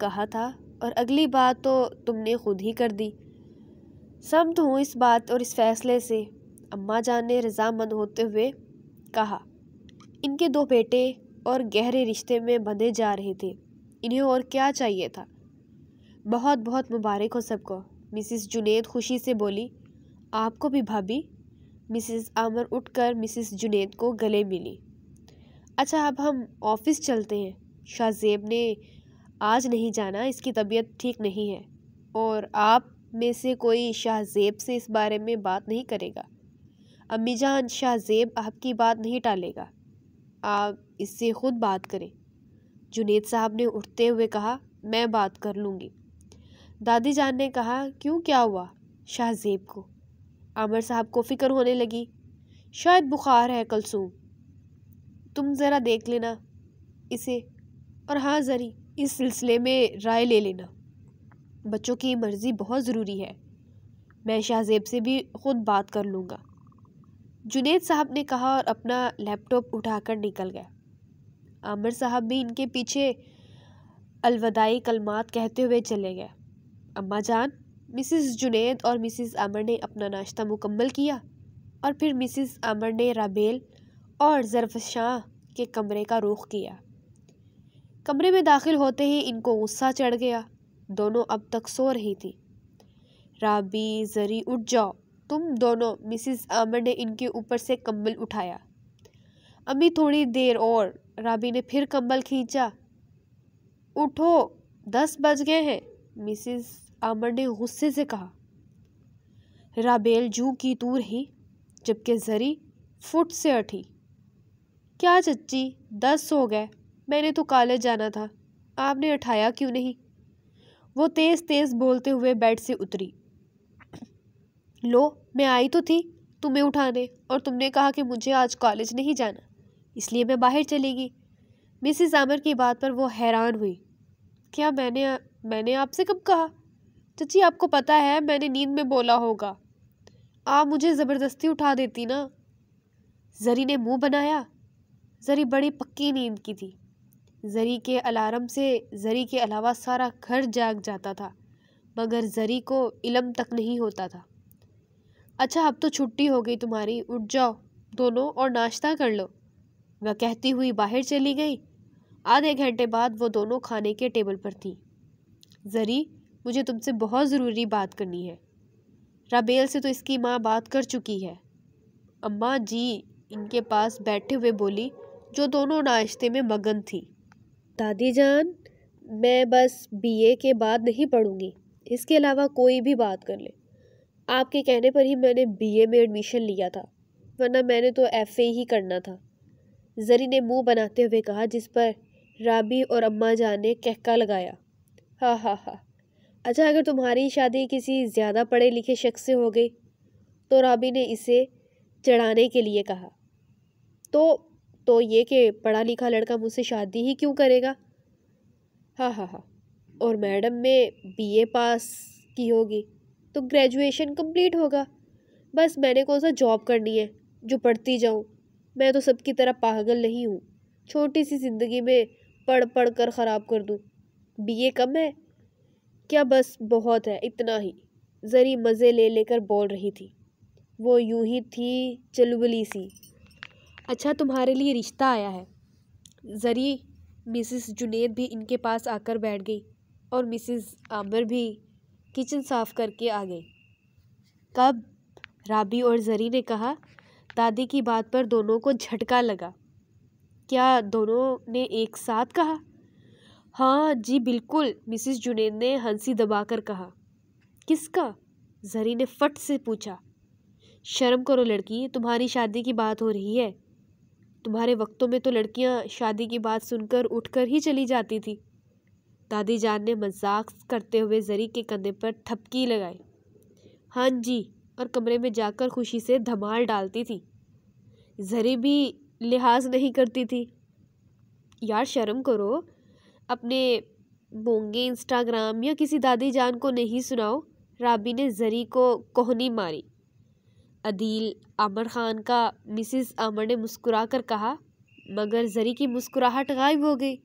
کہا تھا اور اگلی بات تو تم نے خود ہی کر دی۔ سمت ہوں اس بات اور اس فیصلے سے، اماں جان نے رضامند ہوتے ہوئے کہا۔ ان کے 2 بیٹے اور گہرے رشتے میں بندھے جا رہے تھے، انہیں اور کیا چاہیے تھا؟ بہت بہت مبارک ہو سب کو، مسز جنید خوشی سے بولی۔ آپ کو بھی بھابھی، مسز عامر اٹھ کر مسز جنید کو گلے ملی۔ اچھا اب ہم آفس چلتے ہیں، شاہ زیب نے آج نہیں جانا، اس کی طبیعت ٹھیک نہیں ہے، اور آپ میں سے کوئی شاہ زیب سے اس بارے میں بات نہیں کرے گا۔ امی جان، شاہ زیب آپ کی بات نہیں ٹالے گا، آپ اس سے خود بات کریں۔ جنید صاحب نے اٹھتے ہوئے کہا، میں بات کر لوں گی۔ دادی جان نے کہا، کیوں، کیا ہوا شاہ زیب کو؟ عامر صاحب کو فکر ہونے لگی۔ شاید بخار ہے کلثوم، تم ذرا دیکھ لینا اسے، اور ہاں زری اس سلسلے میں رائے لے لینا، بچوں کی مرضی بہت ضروری ہے، میں شاہ زیب سے بھی خود بات کر لوں گا، جنید صاحب نے کہا اور اپنا لیپ ٹاپ اٹھا کر نکل گیا۔ عامر صاحب بھی ان کے پیچھے الوداعی کلمات کہتے ہوئے چلے گئے۔ اماں جان، مسز جنید اور مسز عامر نے اپنا ناشتہ مکمل کیا اور پھر مسز عامر نے رابیل اور ظرفشاں کے کمرے کا رخ کیا۔ کمرے میں داخل ہوتے ہی ان کو غصہ چڑھ گیا، دونوں اب تک سو رہی تھی۔ رابی، زری، اٹھ جاؤ تم دونوں، مسز عامر نے ان کے اوپر سے کمبل اٹھایا۔ امی تھوڑی دیر اور، رابی نے پھر کمبل کھینچا۔ اٹھو، 10 بج گئے ہیں، مسز عامر نے غصے سے کہا۔ رابیل جوں کی توں رہی، جبکہ زری فٹ سے اٹھی۔ کیا چچی، 10 ہو گئے، میں نے تو کالج جانا تھا، آپ نے اٹھایا کیوں نہیں؟ وہ تیز تیز بولتے ہوئے بیڈ سے اتری۔ لو، میں آئی تو تھی تمہیں اٹھانے، اور تم نے کہا کہ مجھے آج کالج نہیں جانا، اس لیے میں باہر چلی گئی۔ مسز عامر کی بات پر وہ حیران ہوئی۔ کیا میں نے آپ سے کب کہا؟ چچی آپ کو پتہ ہے میں نے نیند میں بولا ہوگا، آپ مجھے زبردستی اٹھا دیتی نا۔ زری نے منہ بنایا۔ زری بڑی پکی نیند کی تھی، زری کے الارم سے زری کے علاوہ سارا گھر جاگ جاتا تھا، مگر زری کو علم تک نہیں ہوتا تھا۔ اچھا اب تو چھٹی ہو گئی تمہاری، اٹھ جاؤ دونوں اور ناشتہ کر لو، وہ کہتی ہوئی باہر چلی گئی۔ آدھے گھنٹے بعد وہ دونوں کھانے کے ٹیبل پر تھیں۔ زری، مجھے تم سے بہت ضروری بات کرنی ہے، رابیل سے تو اس کی ماں بات کر چکی ہے۔ اماں جی ان کے پاس بیٹھے ہوئے بولی، جو دونوں ناشتے میں مگن تھی۔ دادی جان، میں بس BA کے بعد نہیں پڑھوں گی، اس کے علاوہ کوئی بھی بات کر لے، آپ کے کہنے پر ہی میں نے BA میں ایڈمیشن لیا تھا، ورنہ میں نے تو FA ہی کرنا تھا، زری نے منہ بناتے ہوئے کہا، جس پر رابی اور اماں جان نے کہکا لگایا۔ ہاں ہاں ہاں، اچھا اگر تمہاری شادی کسی زیادہ پڑھے لکھے شخص سے ہو گئی تو، رابی نے اسے چڑھانے کے لیے کہا، تو یہ کہ پڑھا لکھا لڑکا مجھ سے شادی ہی کیوں کرے گا؟ ہاں ہاں ہاں، اور میڈم میں BA پاس کی ہوگی تو گریجویشن کمپلیٹ ہوگا، بس میں نے کون سا جاب کرنی ہے جو پڑھتی جاؤں، میں تو سب کی طرح پاگل نہیں ہوں، چھوٹی سی زندگی میں پڑھ پڑھ کر خراب کر دوں، BA کم ہے کیا؟ بس بہت ہے، اتنا ہی، زری مزے لے لے کر بول رہی تھی، وہ یوں ہی تھی چلبلی سی۔ اچھا تمہارے لیے رشتہ آیا ہے، زری۔ مسز جنید بھی ان کے پاس آ کر بیٹھ گئی اور مسز عامر بھی کچن صاف کر کے آ گئی۔ کب؟ رابی اور زری نے کہا۔ دادی کی بات پر دونوں کو جھٹکا لگا۔ کیا دونوں نے ایک ساتھ کہا؟ ہاں جی بالکل، مسز جنید نے ہنسی دبا کر کہا۔ کس کا؟ زری نے فٹ سے پوچھا۔ شرم کرو لڑکی، تمہاری شادی کی بات ہو رہی ہے، تمہارے وقتوں میں تو لڑکیاں شادی کی بات سن کر اٹھ کر ہی چلی جاتی تھی۔ دادی جان نے مذاق کرتے ہوئے زری کے کندھے پر تھپکی لگائی۔ ہاں جی، اور کمرے میں جا کر خوشی سے دھمال ڈالتی تھی۔ زری بھی لحاظ نہیں کرتی تھی۔ یار شرم کرو، اپنے بونگے انسٹاگرام یا کسی دادی جان کو نہیں سناؤ، رابی نے زری کو کوہنی ماری۔ عدیل عامر خان کا، مسز عامر نے مسکرا کر کہا، مگر زری کی مسکراہٹ غائب ہو گئی۔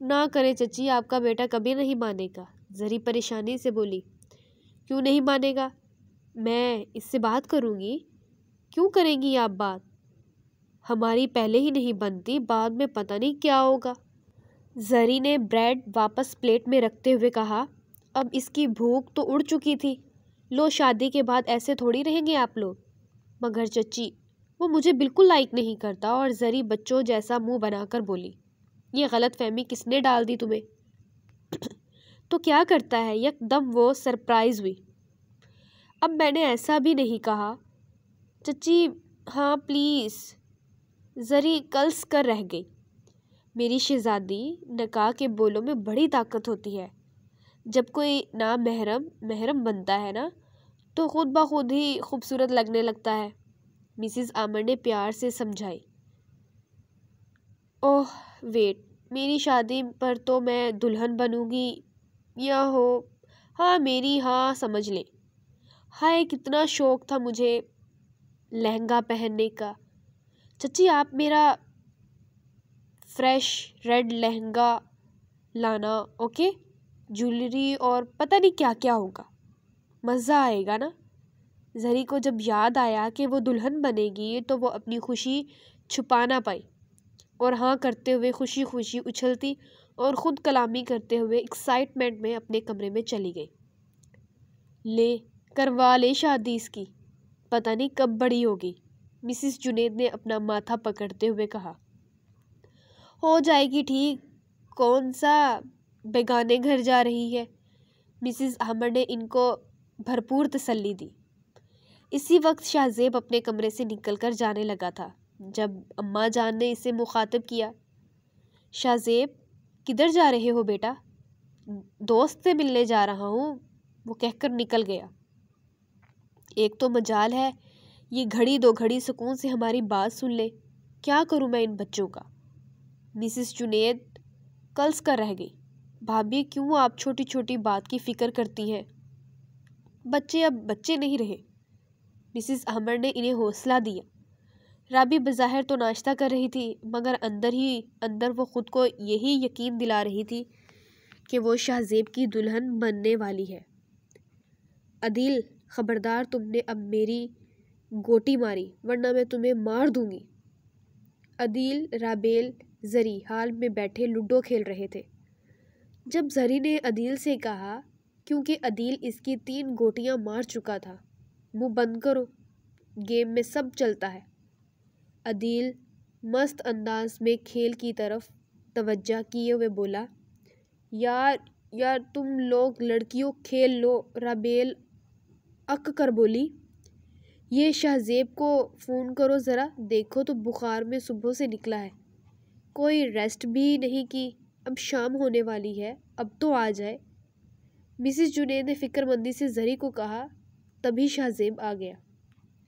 نہ کرے چچی، آپ کا بیٹا کبھی نہیں مانے گا، زری پریشانی سے بولی۔ کیوں نہیں مانے گا؟ میں اس سے بات کروں گی۔ کیوں کریں گی آپ بات؟ ہماری پہلے ہی نہیں بنتی، بعد میں پتہ نہیں کیا ہوگا۔ زری نے بریڈ واپس پلیٹ میں رکھتے ہوئے کہا، اب اس کی بھوک تو اڑ چکی تھی۔ لو، شادی کے بعد ایسے تھوڑی رہیں گے آپ لوگ۔ مگر چچی، وہ مجھے بالکل لائک نہیں کرتا، اور زری بچوں جیسا منہ بنا کر بولی، یہ غلط فہمی کس نے ڈال دی تمہیں؟ تو کیا کرتا ہے؟ یک دم وہ سرپرائز ہوئی۔ اب میں نے ایسا بھی نہیں کہا چچی، ہاں پلیز۔ زری کلس کر رہ گئی۔ میری شہزادی، نکاح کے بولوں میں بڑی طاقت ہوتی ہے۔ جب کوئی محرم بنتا ہے نا، تو خود بخود ہی خوبصورت لگنے لگتا ہے، مسز عامر نے پیار سے سمجھائی۔ اوہ ویٹ، میری شادی پر تو میں دلہن بنوں گی یا ہو؟ ہاں میری، ہاں سمجھ لیں۔ ہائے کتنا شوق تھا مجھے لہنگا پہننے کا۔ چچی، آپ میرا فریش ریڈ لہنگا لانا، اوکے؟ جویلری اور پتہ نہیں کیا کیا ہوگا، مزہ آئے گا نا۔ زری کو جب یاد آیا کہ وہ دلہن بنے گی تو وہ اپنی خوشی چھپا نہ پائی، اور ہاں کرتے ہوئے خوشی خوشی اچھلتی اور خود کلامی کرتے ہوئے ایکسائٹمنٹ میں اپنے کمرے میں چلی گئی۔ لے کروا لے شادی اس کی، پتہ نہیں کب بڑی ہوگی، مسز جنید نے اپنا ماتھا پکڑتے ہوئے کہا۔ ہو جائے گی ٹھیک، کون سا بیگانے گھر جا رہی ہے، مسز عامر نے ان کو بھرپور تسلی دی۔ اسی وقت شاہ زیب اپنے کمرے سے نکل کر جانے لگا تھا جب اماں جان نے اسے مخاطب کیا۔ شاہ زیب، کدھر جا رہے ہو بیٹا؟ دوست سے ملنے جا رہا ہوں، وہ کہہ کر نکل گیا۔ ایک تو مجال ہے یہ گھڑی دو گھڑی سکون سے ہماری بات سن لے، کیا کروں میں ان بچوں کا؟ مسز جنید کلس کر رہ گئی۔ بھابھی، کیوں آپ چھوٹی چھوٹی بات کی فکر کرتی ہیں؟ بچے اب بچے نہیں رہے، مسز عامر نے انہیں حوصلہ دیا۔ رابی بظاہر تو ناشتہ کر رہی تھی، مگر اندر ہی اندر وہ خود کو یہی یقین دلا رہی تھی کہ وہ شاہ زیب کی دلہن بننے والی ہے۔ عدیل، خبردار تم نے اب میری گوٹی ماری، ورنہ میں تمہیں مار دوں گی۔ عدیل، رابیل، زری حال میں بیٹھے لوڈو کھیل رہے تھے۔ جب زری نے عدیل سے کہا، کیونکہ عدیل اس کی 3 گوٹیاں مار چکا تھا، منہ بند کرو، گیم میں سب چلتا ہے۔ عدیل مست انداز میں کھیل کی طرف توجہ کیے ہوئے بولا، یار تم لوگ لڑکیوں کھیل لو۔ رابیل اک کر بولی، یہ شاہ زیب کو فون کرو ذرا، دیکھو تو بخار میں صبح سے نکلا ہے، کوئی ریسٹ بھی نہیں کی، اب شام ہونے والی ہے، اب تو آ جائے۔ مسز جنید نے فکر مندی سے زری کو کہا، تبھی شاہ زیب آ گیا۔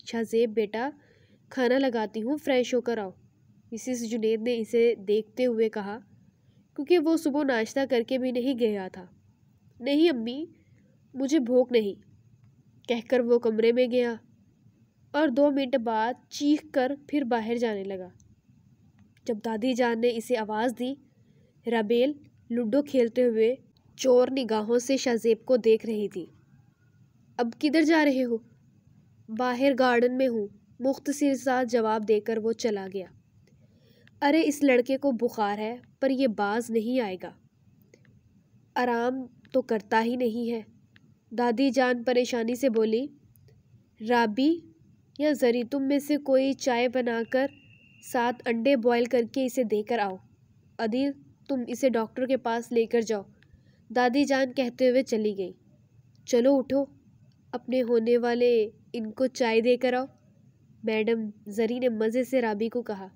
شاہ زیب بیٹا، کھانا لگاتی ہوں، فریش ہو کر آؤ، مسز جنید نے اسے دیکھتے ہوئے کہا، کیونکہ وہ صبح ناشتہ کر کے بھی نہیں گیا تھا۔ نہیں امی، مجھے بھوک نہیں، کہہ کر وہ کمرے میں گیا، اور 2 منٹ بعد چیخ کر پھر باہر جانے لگا۔ جب دادی جان نے اسے آواز دی، رابیل لوڈو کھیلتے ہوئے چور نگاہوں سے شاہ زیب کو دیکھ رہی تھی۔ اب کدھر جا رہے ہو؟ باہر گارڈن میں ہوں، مختصر سا جواب دے کر وہ چلا گیا۔ ارے اس لڑکے کو بخار ہے، پر یہ باز نہیں آئے گا، آرام تو کرتا ہی نہیں ہے، دادی جان پریشانی سے بولی۔ رابی یا زری، تم میں سے کوئی چائے بنا کر 7 انڈے بوائل کر کے اسے دے کر آؤ۔ عدیل، تم اسے ڈاکٹر کے پاس لے کر جاؤ، دادی جان کہتے ہوئے چلی گئی۔ چلو اٹھو، اپنے ہونے والے ان کو چائے دے کر آؤ، میڈم، زری نے مزے سے رابی کو کہا۔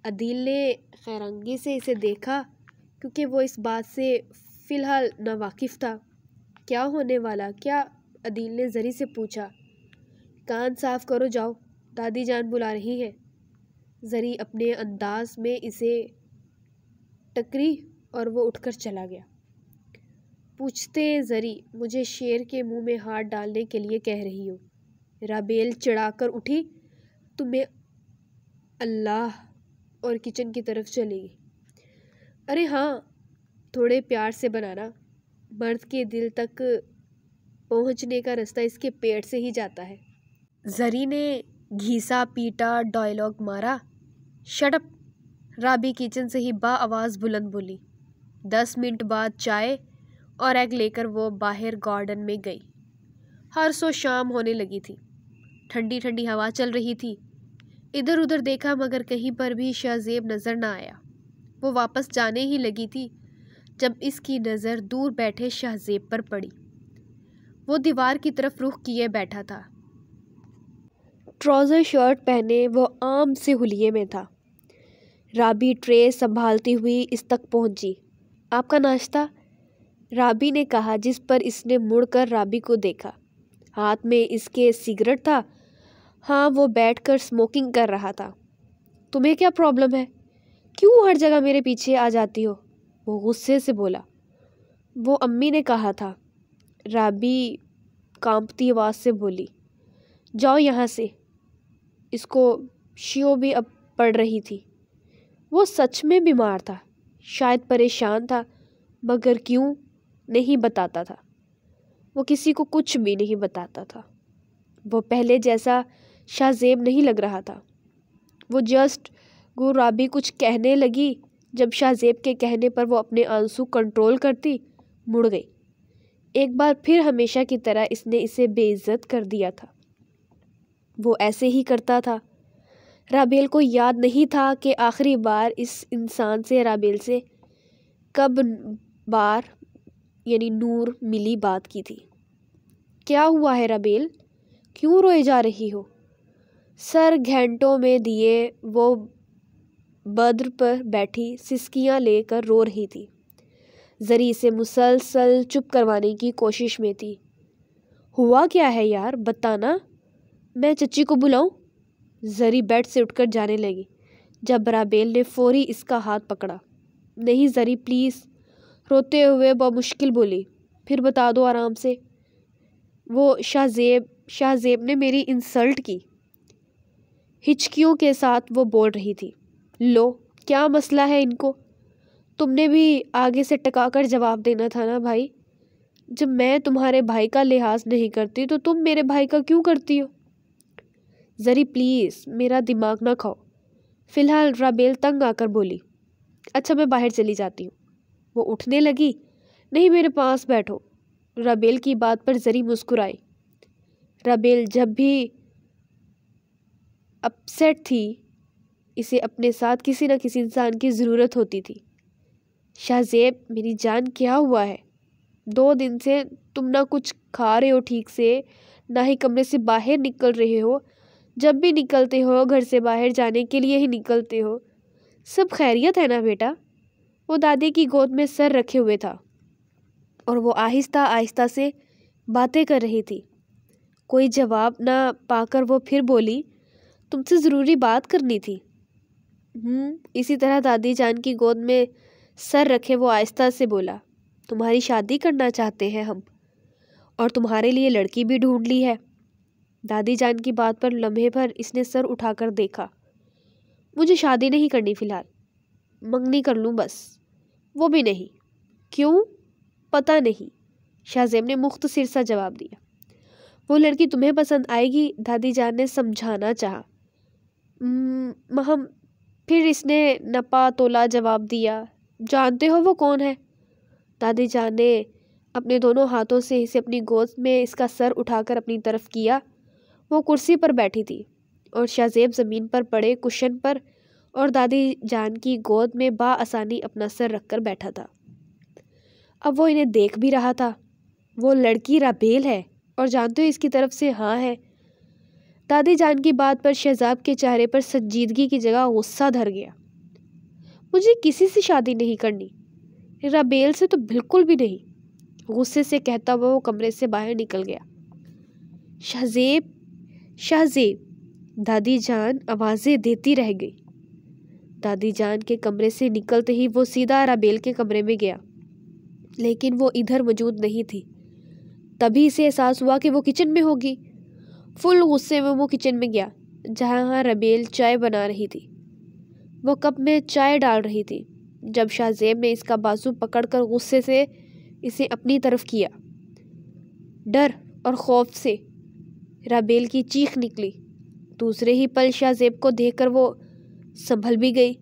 عدیل نے خیرانگی سے اسے دیکھا، کیونکہ وہ اس بات سے فی الحال ناواقف تھا۔ کیا ہونے والا کیا؟ عدیل نے زری سے پوچھا۔ کان صاف کرو، جاؤ، دادی جان بلا رہی ہیں۔ زری اپنے انداز میں اسے ٹکری اور وہ اٹھ کر چلا گیا۔ پوچھتے زری، مجھے شیر کے منہ میں ہاتھ ڈالنے کے لیے کہہ رہی ہو؟ رابیل چڑھا کر اٹھی، تمہیں اللہ، اور کچن کی طرف چلی گئی۔ ارے ہاں، تھوڑے پیار سے بنانا، مرد کے دل تک پہنچنے کا راستہ اس کے پیٹ سے ہی جاتا ہے۔ زری نے گھیسا پیٹا ڈائلاگ مارا۔ شٹ اپ، رابی کچن سے ہی با آواز بلند بولی۔ 10 منٹ بعد چائے اور ایگ لے کر وہ باہر گارڈن میں گئی۔ ہر سو شام ہونے لگی تھی، ٹھنڈی ٹھنڈی ہوا چل رہی تھی۔ ادھر ادھر دیکھا مگر کہیں پر بھی شہزیب نظر نہ آیا۔ وہ واپس جانے ہی لگی تھی جب اس کی نظر دور بیٹھے شہزیب پر پڑی۔ وہ دیوار کی طرف رخ کیے بیٹھا تھا، ٹراؤزر شرٹ پہنے وہ عام سے حلیے میں تھا۔ رابی ٹرے سنبھالتی ہوئی اس تک پہنچی۔ آپ کا ناشتہ؟ رابی نے کہا، جس پر اس نے مڑ کر رابی کو دیکھا۔ ہاتھ میں اس کے سگریٹ تھا۔ ہاں، وہ بیٹھ کر اسموکنگ کر رہا تھا۔ تمہیں کیا پرابلم ہے؟ کیوں ہر جگہ میرے پیچھے آ جاتی ہو؟ وہ غصے سے بولا۔ وہ امی نے کہا تھا، رابی کانپتی آواز سے بولی۔ جاؤ یہاں سے۔ اس کو شیو بھی اب پڑ رہی تھی۔ وہ سچ میں بیمار تھا، شاید پریشان تھا، مگر کیوں نہیں بتاتا تھا۔ وہ کسی کو کچھ بھی نہیں بتاتا تھا۔ وہ پہلے جیسا شہزیب نہیں لگ رہا تھا۔ وہ جسٹ رابی کچھ کہنے لگی، جب شہزیب کے کہنے پر وہ اپنے آنسو کنٹرول کرتی مڑ گئی۔ ایک بار پھر ہمیشہ کی طرح اس نے اسے بے عزت کر دیا تھا۔ وہ ایسے ہی کرتا تھا۔ رابیل کو یاد نہیں تھا کہ آخری بار اس انسان سے رابیل سے کب بار یعنی نور ملی بات کی تھی۔ کیا ہوا ہے رابیل؟ کیوں روئے جا رہی ہو؟ سر گھنٹوں میں دیے وہ بدر پر بیٹھی سسکیاں لے کر رو رہی تھی۔ زری سے مسلسل چپ کروانے کی کوشش میں تھی۔ ہوا کیا ہے یار، بتانا، میں چچی کو بلاؤں؟ زری بیڈ سے اٹھ کر جانے لگی جب رابیل نے فوری اس کا ہاتھ پکڑا۔ نہیں زری پلیز، روتے ہوئے بمشکل بولی، پھر بتا دو آرام سے۔ وہ شہزیب نے میری انسلٹ کی، ہچکیوں کے ساتھ وہ بول رہی تھی۔ لو، کیا مسئلہ ہے ان کو؟ تم نے بھی آگے سے ٹکا کر جواب دینا تھا نا بھائی۔ جب میں تمہارے بھائی کا لحاظ نہیں کرتی تو تم میرے بھائی کا کیوں کرتی ہو؟ زری پلیز میرا دماغ نہ کھاؤ۔ فی الحال رابیل تنگ آ کر بولی۔ اچھا میں باہر چلی جاتی ہوں۔ وہ اٹھنے لگی۔ نہیں، میرے پاس بیٹھو۔ رابیل کی بات پر زری مسکرائی۔ رابیل جب بھی اپسیٹ تھی اسے اپنے ساتھ کسی نہ کسی انسان کی ضرورت ہوتی تھی۔ شہزیب میری جان، کیا ہوا ہے؟ 2 دن سے تم نہ کچھ کھا رہے ہو ٹھیک سے، نہ ہی کمرے سے باہر نکل رہے ہو۔ جب بھی نکلتے ہو گھر سے باہر جانے کے لیے ہی نکلتے ہو۔ سب خیریت ہے نا بیٹا؟ وہ دادی کی گود میں سر رکھے ہوئے تھا اور وہ آہستہ آہستہ سے باتیں کر رہی تھی۔ کوئی جواب نہ پا کر وہ پھر بولی، تم سے ضروری بات کرنی تھی۔ اسی طرح دادی جان کی گود میں سر رکھے وہ آہستہ سے بولا، تمہاری شادی کرنا چاہتے ہیں ہم، اور تمہارے لیے لڑکی بھی ڈھونڈ لی ہے۔ دادی جان کی بات پر لمحے بھر اس نے سر اٹھا کر دیکھا۔ مجھے شادی نہیں کرنی فی الحال، منگنی کر لوں بس۔ وہ بھی نہیں؟ کیوں؟ پتہ نہیں، شہزیب نے مختصر سا جواب دیا۔ وہ لڑکی تمہیں پسند آئے گی، دادی جان نے سمجھانا چاہا۔ مہم، پھر اس نے نپا تولا جواب دیا۔ جانتے ہو وہ کون ہے؟ دادی جان نے اپنے دونوں ہاتھوں سے اسے اپنی گود میں اس کا سر اٹھا کر اپنی طرف کیا۔ وہ کرسی پر بیٹھی تھی اور شہزیب زمین پر پڑے کشن پر اور دادی جان کی گود میں بآسانی اپنا سر رکھ کر بیٹھا تھا۔ اب وہ انہیں دیکھ بھی رہا تھا۔ وہ لڑکی رابیل ہے اور جانتے ہو اس کی طرف سے ہاں ہے۔ دادی جان کی بات پر شہزاب کے چہرے پر سنجیدگی کی جگہ غصہ دھر گیا۔ مجھے کسی سے شادی نہیں کرنی، رابیل سے تو بالکل بھی نہیں، غصے سے کہتا ہوا وہ کمرے سے باہر نکل گیا۔ شہزیب، شہزیب، دادی جان آوازیں دیتی رہ گئی۔ دادی جان کے کمرے سے نکلتے ہی وہ سیدھا رابیل کے کمرے میں گیا، لیکن وہ ادھر موجود نہیں تھی۔ تبھی اسے احساس ہوا کہ وہ کچن میں ہوگی۔ فل غصے میں وہ کچن میں گیا جہاں رابیل چائے بنا رہی تھی۔ وہ کپ میں چائے ڈال رہی تھی جب شاہ زیب نے اس کا بازو پکڑ کر غصے سے اسے اپنی طرف کیا۔ ڈر اور خوف سے رابیل کی چیخ نکلی۔ دوسرے ہی پل شاہ زیب کو دیکھ کر وہ سنبھل بھی گئی۔